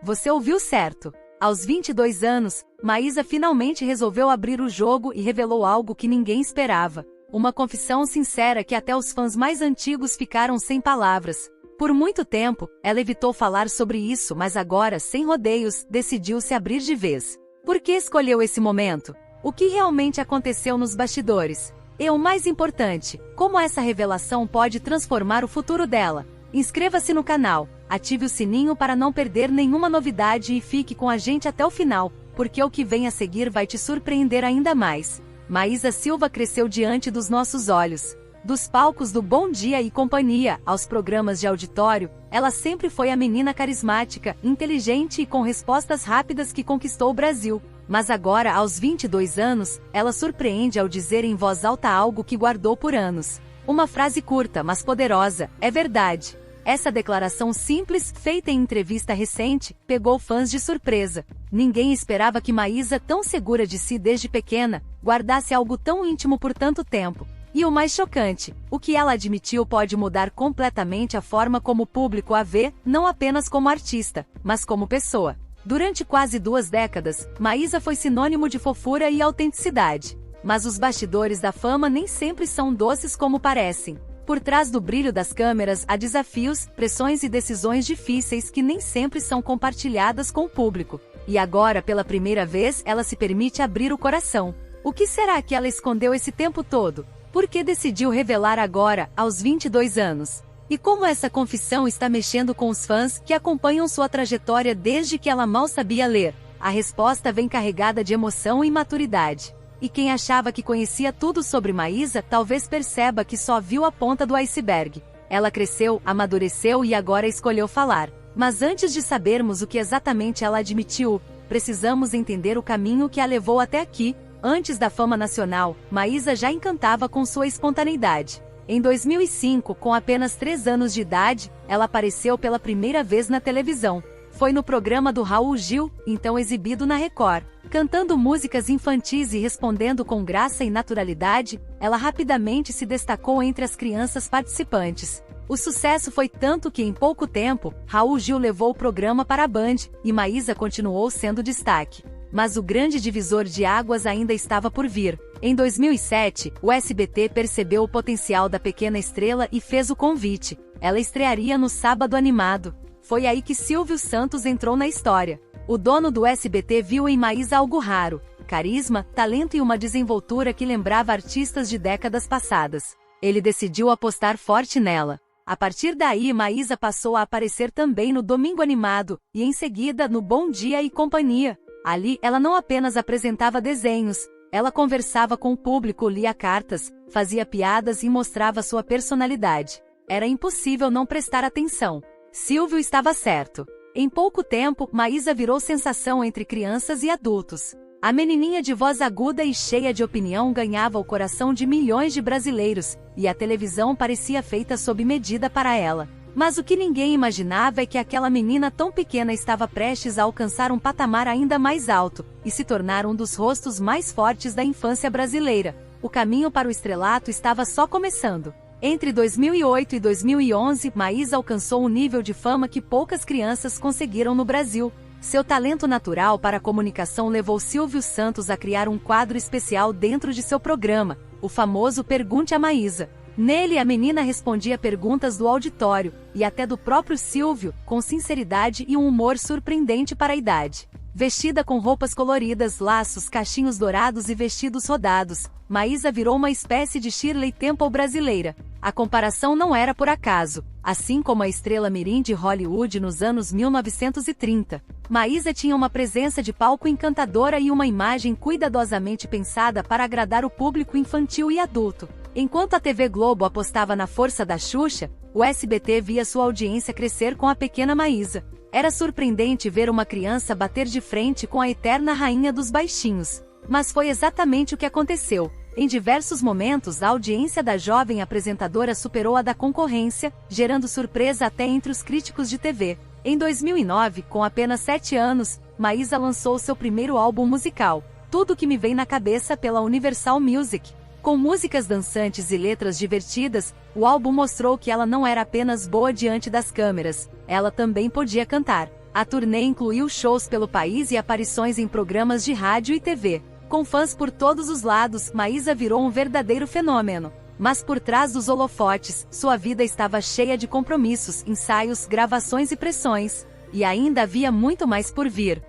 Você ouviu certo. Aos 22 anos, Maísa finalmente resolveu abrir o jogo e revelou algo que ninguém esperava. Uma confissão sincera que até os fãs mais antigos ficaram sem palavras. Por muito tempo, ela evitou falar sobre isso, mas agora, sem rodeios, decidiu se abrir de vez. Por que escolheu esse momento? O que realmente aconteceu nos bastidores? E o mais importante, como essa revelação pode transformar o futuro dela? Inscreva-se no canal, ative o sininho para não perder nenhuma novidade e fique com a gente até o final, porque o que vem a seguir vai te surpreender ainda mais. Maísa Silva cresceu diante dos nossos olhos. Dos palcos do Bom Dia e Companhia aos programas de auditório, ela sempre foi a menina carismática, inteligente e com respostas rápidas que conquistou o Brasil. Mas agora, aos 22 anos, ela surpreende ao dizer em voz alta algo que guardou por anos. Uma frase curta, mas poderosa: é verdade. Essa declaração simples, feita em entrevista recente, pegou fãs de surpresa. Ninguém esperava que Maísa, tão segura de si desde pequena, guardasse algo tão íntimo por tanto tempo. E o mais chocante, o que ela admitiu pode mudar completamente a forma como o público a vê, não apenas como artista, mas como pessoa. Durante quase 2 décadas, Maísa foi sinônimo de fofura e autenticidade. Mas os bastidores da fama nem sempre são doces como parecem. Por trás do brilho das câmeras há desafios, pressões e decisões difíceis que nem sempre são compartilhadas com o público. E agora, pela primeira vez, ela se permite abrir o coração. O que será que ela escondeu esse tempo todo? Por que decidiu revelar agora, aos 22 anos? E como essa confissão está mexendo com os fãs que acompanham sua trajetória desde que ela mal sabia ler? A resposta vem carregada de emoção e maturidade. E quem achava que conhecia tudo sobre Maísa, talvez perceba que só viu a ponta do iceberg. Ela cresceu, amadureceu e agora escolheu falar. Mas antes de sabermos o que exatamente ela admitiu, precisamos entender o caminho que a levou até aqui. Antes da fama nacional, Maísa já encantava com sua espontaneidade. Em 2005, com apenas 3 anos de idade, ela apareceu pela primeira vez na televisão. Foi no programa do Raul Gil, então exibido na Record. Cantando músicas infantis e respondendo com graça e naturalidade, ela rapidamente se destacou entre as crianças participantes. O sucesso foi tanto que em pouco tempo, Raul Gil levou o programa para a Band, e Maísa continuou sendo destaque. Mas o grande divisor de águas ainda estava por vir. Em 2007, o SBT percebeu o potencial da pequena estrela e fez o convite. Ela estrearia no Sábado Animado. Foi aí que Silvio Santos entrou na história. O dono do SBT viu em Maísa algo raro: carisma, talento e uma desenvoltura que lembrava artistas de décadas passadas. Ele decidiu apostar forte nela. A partir daí, Maísa passou a aparecer também no Domingo Animado, e em seguida no Bom Dia e Companhia. Ali, ela não apenas apresentava desenhos, ela conversava com o público, lia cartas, fazia piadas e mostrava sua personalidade. Era impossível não prestar atenção. Silvio estava certo. Em pouco tempo, Maísa virou sensação entre crianças e adultos. A menininha de voz aguda e cheia de opinião ganhava o coração de milhões de brasileiros, e a televisão parecia feita sob medida para ela. Mas o que ninguém imaginava é que aquela menina tão pequena estava prestes a alcançar um patamar ainda mais alto, e se tornar um dos rostos mais fortes da infância brasileira. O caminho para o estrelato estava só começando. Entre 2008 e 2011, Maísa alcançou um nível de fama que poucas crianças conseguiram no Brasil. Seu talento natural para a comunicação levou Silvio Santos a criar um quadro especial dentro de seu programa, o famoso Pergunte a Maísa. Nele, a menina respondia perguntas do auditório, e até do próprio Silvio, com sinceridade e um humor surpreendente para a idade. Vestida com roupas coloridas, laços, cachinhos dourados e vestidos rodados, Maísa virou uma espécie de Shirley Temple brasileira. A comparação não era por acaso. Assim como a estrela mirim de Hollywood nos anos 1930, Maísa tinha uma presença de palco encantadora e uma imagem cuidadosamente pensada para agradar o público infantil e adulto. Enquanto a TV Globo apostava na força da Xuxa, o SBT via sua audiência crescer com a pequena Maísa. Era surpreendente ver uma criança bater de frente com a eterna rainha dos baixinhos. Mas foi exatamente o que aconteceu. Em diversos momentos, a audiência da jovem apresentadora superou a da concorrência, gerando surpresa até entre os críticos de TV. Em 2009, com apenas 7 anos, Maísa lançou seu primeiro álbum musical, Tudo Que Me Vem na Cabeça, pela Universal Music. Com músicas dançantes e letras divertidas, o álbum mostrou que ela não era apenas boa diante das câmeras, ela também podia cantar. A turnê incluiu shows pelo país e aparições em programas de rádio e TV. Com fãs por todos os lados, Maísa virou um verdadeiro fenômeno. Mas por trás dos holofotes, sua vida estava cheia de compromissos, ensaios, gravações e pressões. E ainda havia muito mais por vir.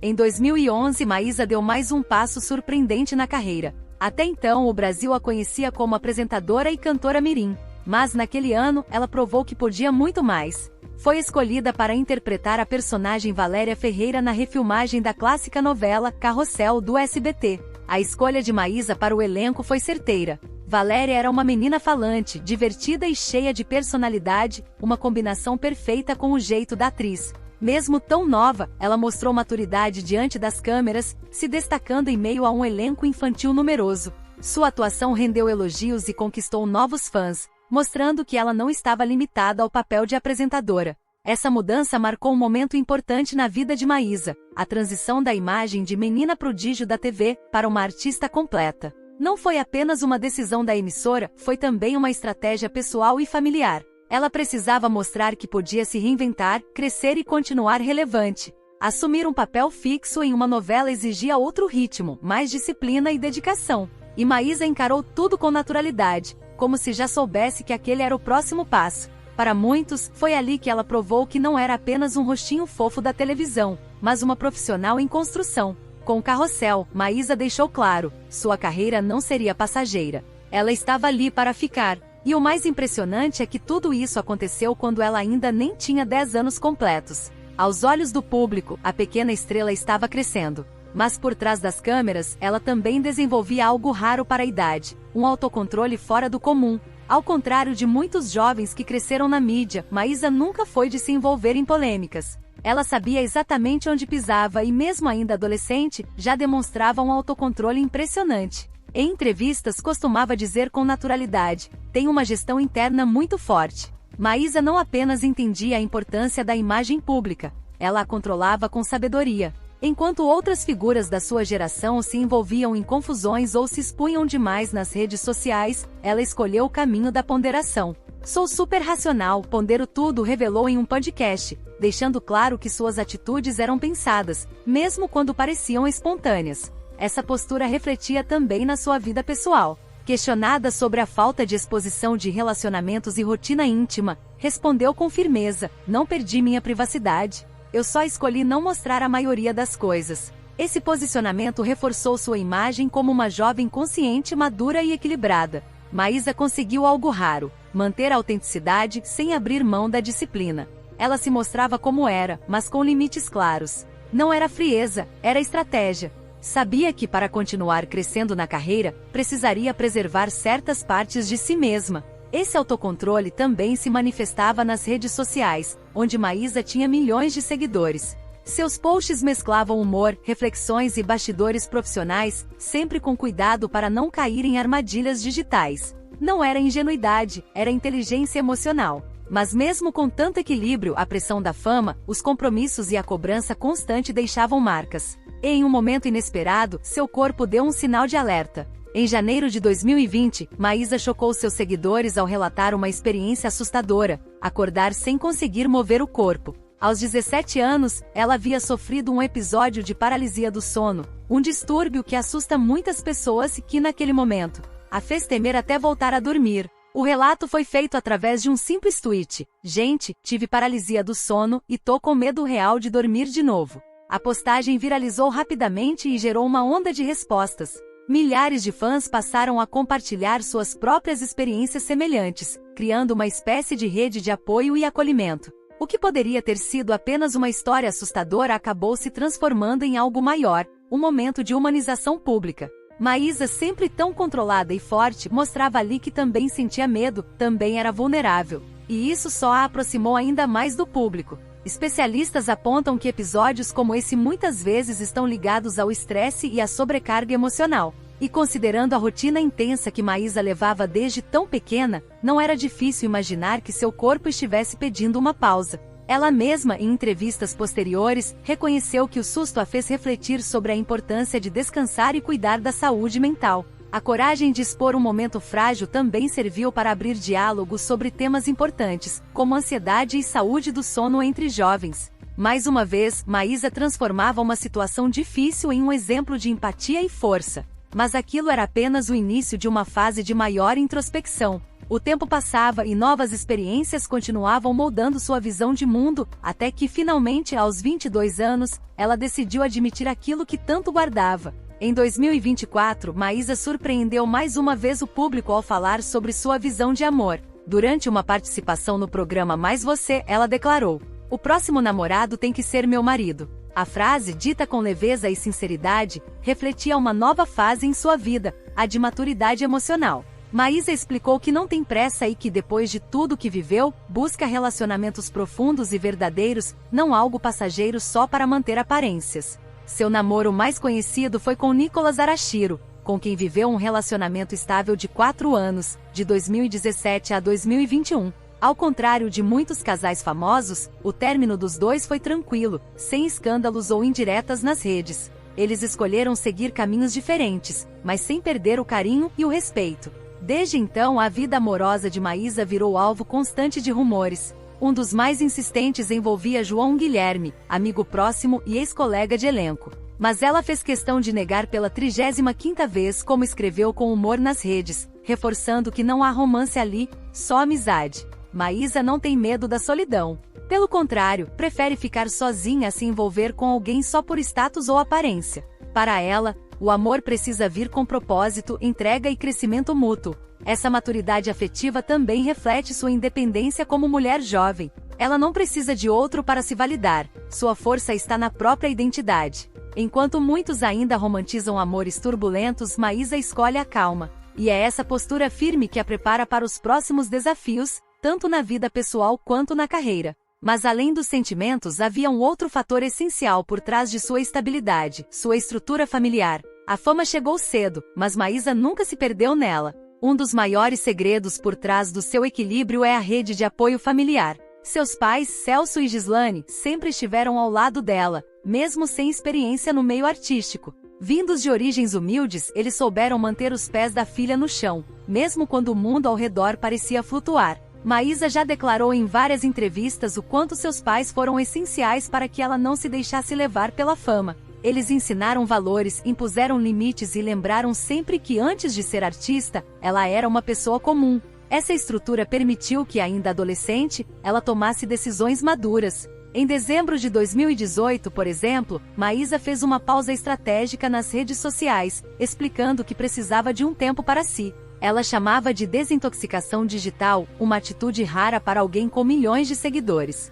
Em 2011, Maísa deu mais um passo surpreendente na carreira. Até então, o Brasil a conhecia como apresentadora e cantora mirim. Mas naquele ano, ela provou que podia muito mais. Foi escolhida para interpretar a personagem Valéria Ferreira na refilmagem da clássica novela Carrossel do SBT. A escolha de Maísa para o elenco foi certeira. Valéria era uma menina falante, divertida e cheia de personalidade, uma combinação perfeita com o jeito da atriz. Mesmo tão nova, ela mostrou maturidade diante das câmeras, se destacando em meio a um elenco infantil numeroso. Sua atuação rendeu elogios e conquistou novos fãs, mostrando que ela não estava limitada ao papel de apresentadora. Essa mudança marcou um momento importante na vida de Maísa, a transição da imagem de menina prodígio da TV para uma artista completa. Não foi apenas uma decisão da emissora, foi também uma estratégia pessoal e familiar. Ela precisava mostrar que podia se reinventar, crescer e continuar relevante. Assumir um papel fixo em uma novela exigia outro ritmo, mais disciplina e dedicação. E Maísa encarou tudo com naturalidade, como se já soubesse que aquele era o próximo passo. Para muitos, foi ali que ela provou que não era apenas um rostinho fofo da televisão, mas uma profissional em construção. Com Carrossel, Maísa deixou claro, sua carreira não seria passageira. Ela estava ali para ficar. E o mais impressionante é que tudo isso aconteceu quando ela ainda nem tinha 10 anos completos. Aos olhos do público, a pequena estrela estava crescendo. Mas por trás das câmeras, ela também desenvolvia algo raro para a idade, um autocontrole fora do comum. Ao contrário de muitos jovens que cresceram na mídia, Maísa nunca foi de se envolver em polêmicas. Ela sabia exatamente onde pisava e, mesmo ainda adolescente, já demonstrava um autocontrole impressionante. Em entrevistas costumava dizer com naturalidade, tem uma gestão interna muito forte. Maísa não apenas entendia a importância da imagem pública, ela a controlava com sabedoria. Enquanto outras figuras da sua geração se envolviam em confusões ou se expunham demais nas redes sociais, ela escolheu o caminho da ponderação. Sou super racional, pondero tudo, revelou em um podcast, deixando claro que suas atitudes eram pensadas, mesmo quando pareciam espontâneas. Essa postura refletia também na sua vida pessoal. Questionada sobre a falta de exposição de relacionamentos e rotina íntima, respondeu com firmeza, não perdi minha privacidade. Eu só escolhi não mostrar a maioria das coisas. Esse posicionamento reforçou sua imagem como uma jovem consciente, madura e equilibrada. Maísa conseguiu algo raro, manter a autenticidade sem abrir mão da disciplina. Ela se mostrava como era, mas com limites claros. Não era frieza, era estratégia. Sabia que para continuar crescendo na carreira, precisaria preservar certas partes de si mesma. Esse autocontrole também se manifestava nas redes sociais, onde Maísa tinha milhões de seguidores. Seus posts mesclavam humor, reflexões e bastidores profissionais, sempre com cuidado para não cair em armadilhas digitais. Não era ingenuidade, era inteligência emocional. Mas mesmo com tanto equilíbrio, a pressão da fama, os compromissos e a cobrança constante deixavam marcas. E em um momento inesperado, seu corpo deu um sinal de alerta. Em janeiro de 2020, Maísa chocou seus seguidores ao relatar uma experiência assustadora: acordar sem conseguir mover o corpo. Aos 17 anos, ela havia sofrido um episódio de paralisia do sono, um distúrbio que assusta muitas pessoas e que naquele momento a fez temer até voltar a dormir. O relato foi feito através de um simples tweet: gente, tive paralisia do sono e tô com medo real de dormir de novo. A postagem viralizou rapidamente e gerou uma onda de respostas. Milhares de fãs passaram a compartilhar suas próprias experiências semelhantes, criando uma espécie de rede de apoio e acolhimento. O que poderia ter sido apenas uma história assustadora acabou se transformando em algo maior, um momento de humanização pública. Maísa, sempre tão controlada e forte, mostrava ali que também sentia medo, também era vulnerável. E isso só a aproximou ainda mais do público. Especialistas apontam que episódios como esse muitas vezes estão ligados ao estresse e à sobrecarga emocional. E considerando a rotina intensa que Maísa levava desde tão pequena, não era difícil imaginar que seu corpo estivesse pedindo uma pausa. Ela mesma, em entrevistas posteriores, reconheceu que o susto a fez refletir sobre a importância de descansar e cuidar da saúde mental. A coragem de expor um momento frágil também serviu para abrir diálogos sobre temas importantes, como ansiedade e saúde do sono entre jovens. Mais uma vez, Maísa transformava uma situação difícil em um exemplo de empatia e força. Mas aquilo era apenas o início de uma fase de maior introspecção. O tempo passava e novas experiências continuavam moldando sua visão de mundo, até que finalmente, aos 22 anos, ela decidiu admitir aquilo que tanto guardava. Em 2024, Maísa surpreendeu mais uma vez o público ao falar sobre sua visão de amor. Durante uma participação no programa Mais Você, ela declarou: "O próximo namorado tem que ser meu marido." A frase, dita com leveza e sinceridade, refletia uma nova fase em sua vida, a de maturidade emocional. Maísa explicou que não tem pressa e que depois de tudo que viveu, busca relacionamentos profundos e verdadeiros, não algo passageiro só para manter aparências. Seu namoro mais conhecido foi com Nicolas Arashiro, com quem viveu um relacionamento estável de 4 anos, de 2017 a 2021. Ao contrário de muitos casais famosos, o término dos dois foi tranquilo, sem escândalos ou indiretas nas redes. Eles escolheram seguir caminhos diferentes, mas sem perder o carinho e o respeito. Desde então, a vida amorosa de Maísa virou alvo constante de rumores. Um dos mais insistentes envolvia João Guilherme, amigo próximo e ex-colega de elenco. Mas ela fez questão de negar pela 35ª vez, como escreveu com humor nas redes, reforçando que não há romance ali, só amizade. Maísa não tem medo da solidão. Pelo contrário, prefere ficar sozinha a se envolver com alguém só por status ou aparência. Para ela, o amor precisa vir com propósito, entrega e crescimento mútuo. Essa maturidade afetiva também reflete sua independência como mulher jovem. Ela não precisa de outro para se validar, sua força está na própria identidade. Enquanto muitos ainda romantizam amores turbulentos, Maísa escolhe a calma. E é essa postura firme que a prepara para os próximos desafios, tanto na vida pessoal quanto na carreira. Mas além dos sentimentos, havia um outro fator essencial por trás de sua estabilidade, sua estrutura familiar. A fama chegou cedo, mas Maísa nunca se perdeu nela. Um dos maiores segredos por trás do seu equilíbrio é a rede de apoio familiar. Seus pais, Celso e Gislane, sempre estiveram ao lado dela, mesmo sem experiência no meio artístico. Vindos de origens humildes, eles souberam manter os pés da filha no chão, mesmo quando o mundo ao redor parecia flutuar. Maísa já declarou em várias entrevistas o quanto seus pais foram essenciais para que ela não se deixasse levar pela fama. Eles ensinaram valores, impuseram limites e lembraram sempre que antes de ser artista, ela era uma pessoa comum. Essa estrutura permitiu que, ainda adolescente, ela tomasse decisões maduras. Em dezembro de 2018, por exemplo, Maísa fez uma pausa estratégica nas redes sociais, explicando que precisava de um tempo para si. Ela chamava de desintoxicação digital, uma atitude rara para alguém com milhões de seguidores.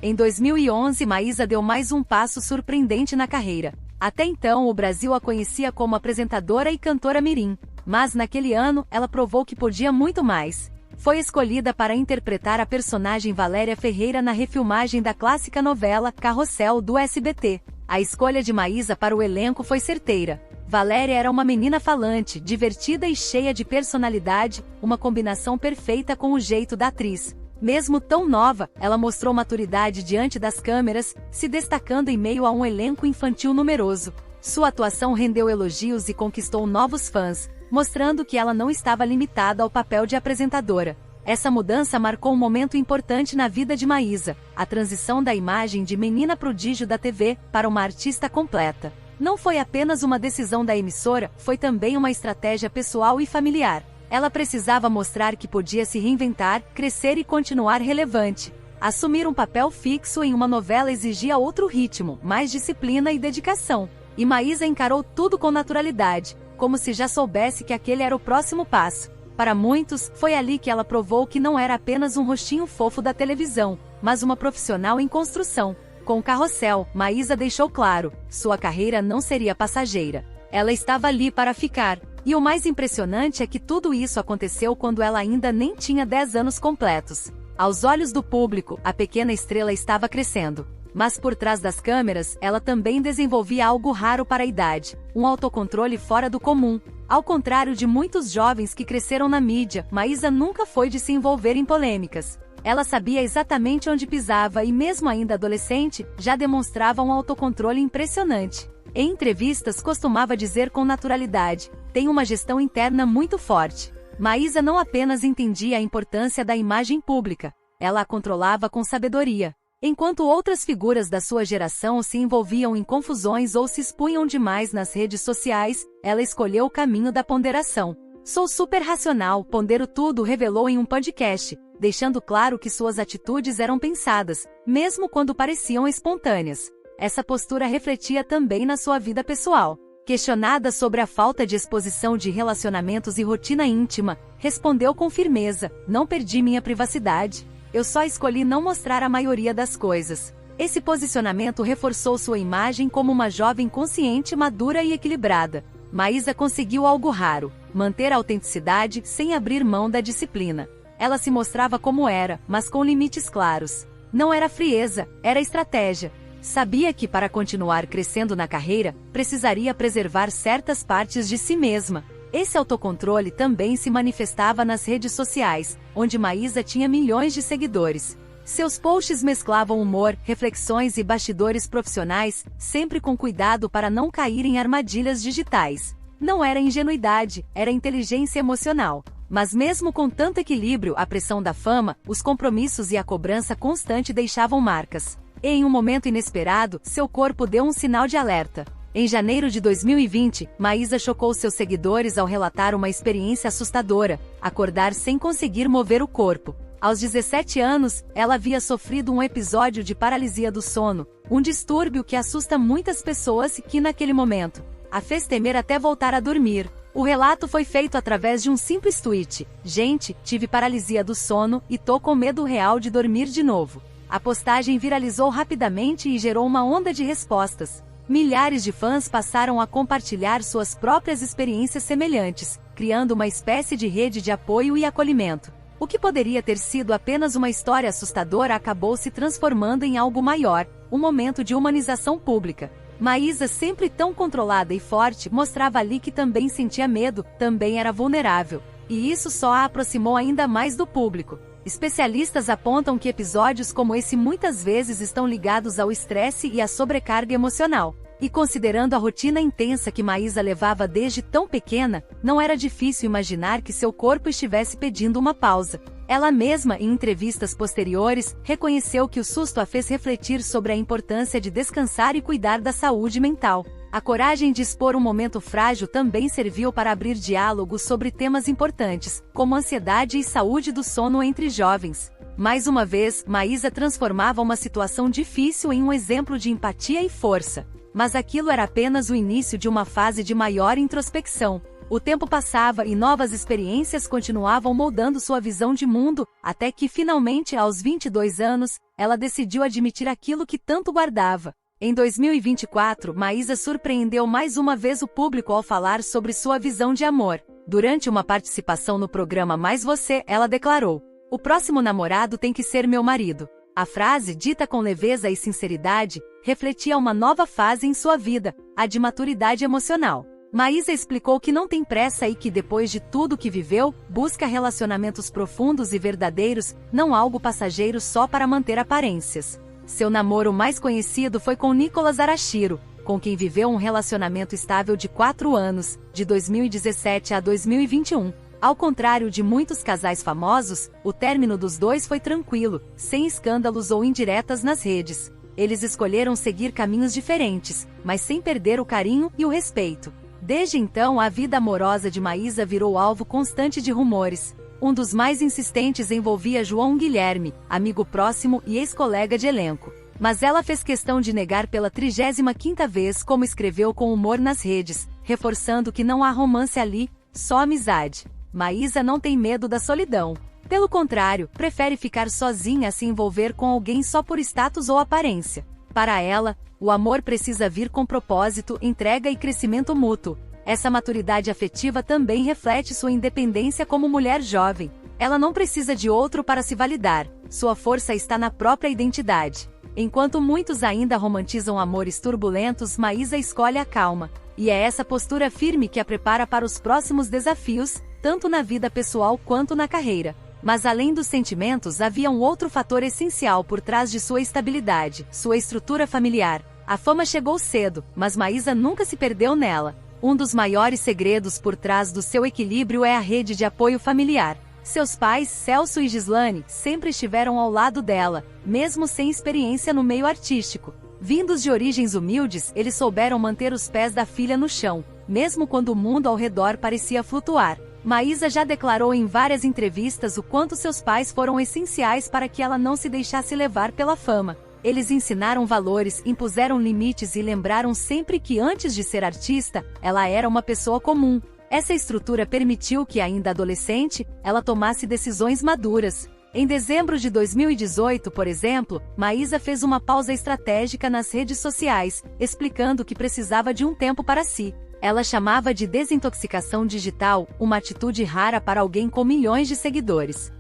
Em 2011, Maísa deu mais um passo surpreendente na carreira. Até então, o Brasil a conhecia como apresentadora e cantora mirim. Mas naquele ano, ela provou que podia muito mais. Foi escolhida para interpretar a personagem Valéria Ferreira na refilmagem da clássica novela Carrossel do SBT. A escolha de Maísa para o elenco foi certeira. Valéria era uma menina falante, divertida e cheia de personalidade, uma combinação perfeita com o jeito da atriz. Mesmo tão nova, ela mostrou maturidade diante das câmeras, se destacando em meio a um elenco infantil numeroso. Sua atuação rendeu elogios e conquistou novos fãs, mostrando que ela não estava limitada ao papel de apresentadora. Essa mudança marcou um momento importante na vida de Maísa, a transição da imagem de menina prodígio da TV para uma artista completa. Não foi apenas uma decisão da emissora, foi também uma estratégia pessoal e familiar. Ela precisava mostrar que podia se reinventar, crescer e continuar relevante. Assumir um papel fixo em uma novela exigia outro ritmo, mais disciplina e dedicação. E Maísa encarou tudo com naturalidade, como se já soubesse que aquele era o próximo passo. Para muitos, foi ali que ela provou que não era apenas um rostinho fofo da televisão, mas uma profissional em construção. Com o Carrossel, Maísa deixou claro, sua carreira não seria passageira. Ela estava ali para ficar. E o mais impressionante é que tudo isso aconteceu quando ela ainda nem tinha 10 anos completos. Aos olhos do público, a pequena estrela estava crescendo. Mas por trás das câmeras, ela também desenvolvia algo raro para a idade, um autocontrole fora do comum. Ao contrário de muitos jovens que cresceram na mídia, Maísa nunca foi de se envolver em polêmicas. Ela sabia exatamente onde pisava e, mesmo ainda adolescente, já demonstrava um autocontrole impressionante. Em entrevistas costumava dizer com naturalidade, tem uma gestão interna muito forte. Maísa não apenas entendia a importância da imagem pública, ela a controlava com sabedoria. Enquanto outras figuras da sua geração se envolviam em confusões ou se expunham demais nas redes sociais, ela escolheu o caminho da ponderação. Sou super racional, pondero tudo, revelou em um podcast, deixando claro que suas atitudes eram pensadas, mesmo quando pareciam espontâneas. Essa postura refletia também na sua vida pessoal. Questionada sobre a falta de exposição de relacionamentos e rotina íntima, respondeu com firmeza: não perdi minha privacidade. Eu só escolhi não mostrar a maioria das coisas. Esse posicionamento reforçou sua imagem como uma jovem consciente, madura e equilibrada. Maísa conseguiu algo raro: manter a autenticidade sem abrir mão da disciplina. Ela se mostrava como era, mas com limites claros. Não era frieza, era estratégia. Sabia que para continuar crescendo na carreira, precisaria preservar certas partes de si mesma. Esse autocontrole também se manifestava nas redes sociais, onde Maísa tinha milhões de seguidores. Seus posts mesclavam humor, reflexões e bastidores profissionais, sempre com cuidado para não cair em armadilhas digitais. Não era ingenuidade, era inteligência emocional. Mas mesmo com tanto equilíbrio, a pressão da fama, os compromissos e a cobrança constante deixavam marcas. E em um momento inesperado, seu corpo deu um sinal de alerta. Em janeiro de 2020, Maísa chocou seus seguidores ao relatar uma experiência assustadora: acordar sem conseguir mover o corpo. Aos 17 anos, ela havia sofrido um episódio de paralisia do sono, um distúrbio que assusta muitas pessoas e que naquele momento a fez temer até voltar a dormir. O relato foi feito através de um simples tweet: gente, tive paralisia do sono e tô com medo real de dormir de novo. A postagem viralizou rapidamente e gerou uma onda de respostas. Milhares de fãs passaram a compartilhar suas próprias experiências semelhantes, criando uma espécie de rede de apoio e acolhimento. O que poderia ter sido apenas uma história assustadora acabou se transformando em algo maior, um momento de humanização pública. Maísa, sempre tão controlada e forte, mostrava ali que também sentia medo, também era vulnerável. E isso só a aproximou ainda mais do público. Especialistas apontam que episódios como esse muitas vezes estão ligados ao estresse e à sobrecarga emocional. E considerando a rotina intensa que Maísa levava desde tão pequena, não era difícil imaginar que seu corpo estivesse pedindo uma pausa. Ela mesma, em entrevistas posteriores, reconheceu que o susto a fez refletir sobre a importância de descansar e cuidar da saúde mental. A coragem de expor um momento frágil também serviu para abrir diálogos sobre temas importantes, como ansiedade e saúde do sono entre jovens. Mais uma vez, Maísa transformava uma situação difícil em um exemplo de empatia e força. Mas aquilo era apenas o início de uma fase de maior introspecção. O tempo passava e novas experiências continuavam moldando sua visão de mundo, até que finalmente, aos 22 anos, ela decidiu admitir aquilo que tanto guardava. Em 2024, Maísa surpreendeu mais uma vez o público ao falar sobre sua visão de amor. Durante uma participação no programa Mais Você, ela declarou: "O próximo namorado tem que ser meu marido." A frase, dita com leveza e sinceridade, refletia uma nova fase em sua vida, a de maturidade emocional. Maísa explicou que não tem pressa e que depois de tudo que viveu, busca relacionamentos profundos e verdadeiros, não algo passageiro só para manter aparências. Seu namoro mais conhecido foi com Nicolas Arashiro, com quem viveu um relacionamento estável de 4 anos, de 2017 a 2021. Ao contrário de muitos casais famosos, o término dos dois foi tranquilo, sem escândalos ou indiretas nas redes. Eles escolheram seguir caminhos diferentes, mas sem perder o carinho e o respeito. Desde então, a vida amorosa de Maísa virou alvo constante de rumores. Um dos mais insistentes envolvia João Guilherme, amigo próximo e ex-colega de elenco. Mas ela fez questão de negar pela 35ª vez, como escreveu com humor nas redes, reforçando que não há romance ali, só amizade. Maísa não tem medo da solidão. Pelo contrário, prefere ficar sozinha a se envolver com alguém só por status ou aparência. Para ela, o amor precisa vir com propósito, entrega e crescimento mútuo. Essa maturidade afetiva também reflete sua independência como mulher jovem. Ela não precisa de outro para se validar, sua força está na própria identidade. Enquanto muitos ainda romantizam amores turbulentos, Maísa escolhe a calma. E é essa postura firme que a prepara para os próximos desafios, tanto na vida pessoal quanto na carreira. Mas além dos sentimentos, havia um outro fator essencial por trás de sua estabilidade: sua estrutura familiar. A fama chegou cedo, mas Maísa nunca se perdeu nela. Um dos maiores segredos por trás do seu equilíbrio é a rede de apoio familiar. Seus pais, Celso e Gislane, sempre estiveram ao lado dela, mesmo sem experiência no meio artístico. Vindos de origens humildes, eles souberam manter os pés da filha no chão, mesmo quando o mundo ao redor parecia flutuar. Maísa já declarou em várias entrevistas o quanto seus pais foram essenciais para que ela não se deixasse levar pela fama. Eles ensinaram valores, impuseram limites e lembraram sempre que antes de ser artista, ela era uma pessoa comum. Essa estrutura permitiu que, ainda adolescente, ela tomasse decisões maduras. Em dezembro de 2018, por exemplo, Maísa fez uma pausa estratégica nas redes sociais, explicando que precisava de um tempo para si. Ela chamava de desintoxicação digital, uma atitude rara para alguém com milhões de seguidores.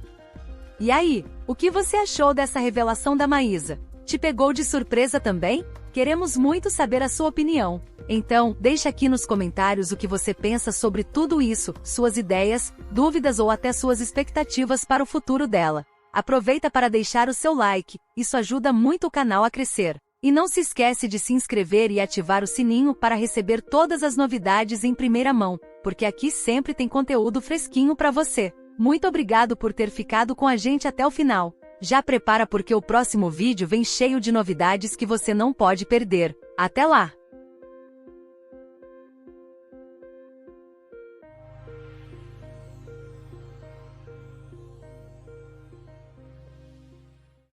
E aí, o que você achou dessa revelação da Maísa? Te pegou de surpresa também? Queremos muito saber a sua opinião. Então, deixa aqui nos comentários o que você pensa sobre tudo isso, suas ideias, dúvidas ou até suas expectativas para o futuro dela. Aproveita para deixar o seu like, isso ajuda muito o canal a crescer. E não se esquece de se inscrever e ativar o sininho para receber todas as novidades em primeira mão, porque aqui sempre tem conteúdo fresquinho para você. Muito obrigado por ter ficado com a gente até o final. Já prepara porque o próximo vídeo vem cheio de novidades que você não pode perder. Até lá!